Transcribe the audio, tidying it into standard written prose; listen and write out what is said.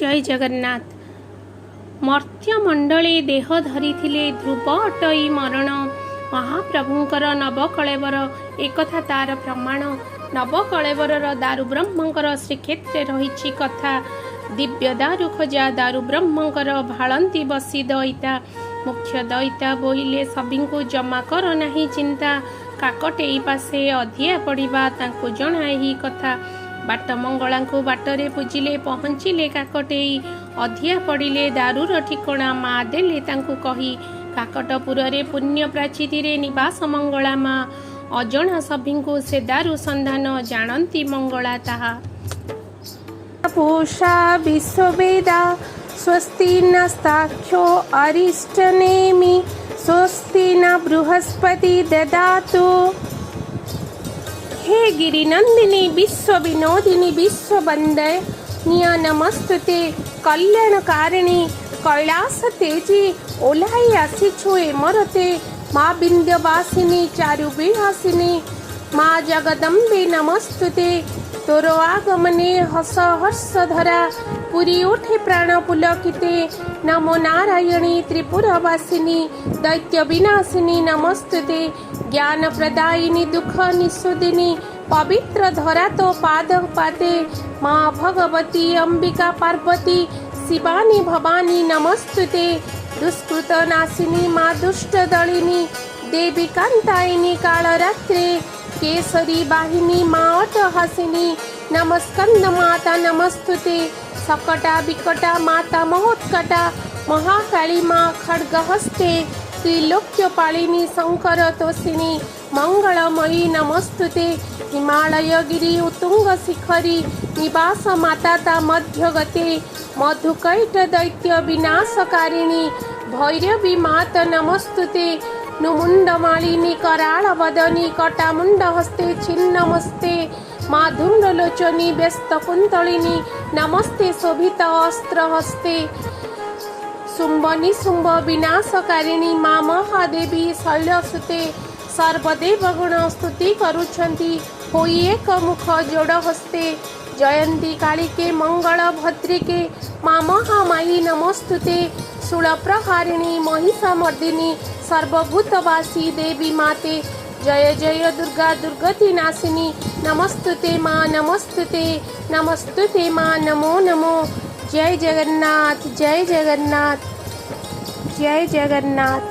जय जगन्नाथ। मर्त्यमंडले देह धरी ध्रुव अटई मरण महाप्रभुंकर नवकलेवर एकथा तार प्रमाण। नवकलेवर दारु ब्रह्मंकर श्रीक्षेत्र रही कथा दिव्य दारु खजा दारु ब्रह्मंकर भालंती बसी दईता मुख्य दईता बोइले सबींकु जमा कर नहीं चिंता काकटेई पासे अधिया पड़िबा तांकु जणा ही कथा बाट मंगला बाटरे पूजिले पहुँचिले काकटेई अधिया पड़िले दारुर ठिकणा माँ देले तांकु कही काकटपुर पुण्य प्राचीरे निवास मंगला माँ अजणा सभींकु से दारु संधान जानती मंगला ताहा। पूषा विश्ववेदा स्वस्ति नस्ताख्यो अरिष्टनेमि स्वस्ति न बृहस्पति ददातु। हे गिरिनंदिनी विश्व विनोदिनी विश्व वंदे निया नमस्तुते कल्याणकारिणी कैलास तेजी ओलाई आसीछु एमरते माँ विंध्यवासिनी चारु विहासिनी माँ जगदम्बे नमस्तुते तोर आगमने हस हर्ष धरा पुरी उठे प्राण पुलकिते नमो नारायणी त्रिपुरवासिनी दैत्य विनाशिनी नमस्तुते ज्ञान प्रदायिनी दुख निषुदिनी पवित्र धरा तो पाद पाते माँ भगवती अंबिका पार्वती शिवानी भवानी नमस्तुते दुष्कृत नाशिनी माँ दुष्ट दलिनी देवी कांतायिनी कालरात्रे केसरी वाहिनी माँ अटहासिनी नमस्कंद माता नमस्तुते सकटा विकटा माता महोत्कटा महाकाली माँ खड्गहस्ते त्रिलोक्यपालिनी शंकर तोषिनी मंगलमयी नमस्तुते हिमालय गिरी उत्तुंग शिखरी निवास माता मध्यगते मधुकैट दैत्य विनाशकारिणी भैरवी मात नमस्तुते नुमुंडमालिनी कराल वदनी कटामुंड हस्ते छिन्नमस्ते माधुम्रलोचनी व्यस्त कुंतलिनी नमस्ते शोभित अस्त्र हस्ते शुंभ निशुंभ विनाशकारिणी माँ महादेवी शैलसुते सर्वदेव गुण स्तुति करुछंती होई एक मुख जोड़ हस्ते जयंती कालिके मंगल भद्रिके माँ महामायी नमस्तुते शूल प्रहारिणी महिषामर्दिनी सर्वभूतवासी देवी माते जय जय दुर्गा दुर्गति नाशिनी नमस्तुते माँ नमस्तुते माँ नमो नमो। जय जगन्नाथ जय जगन्नाथ जय जगन्नाथ।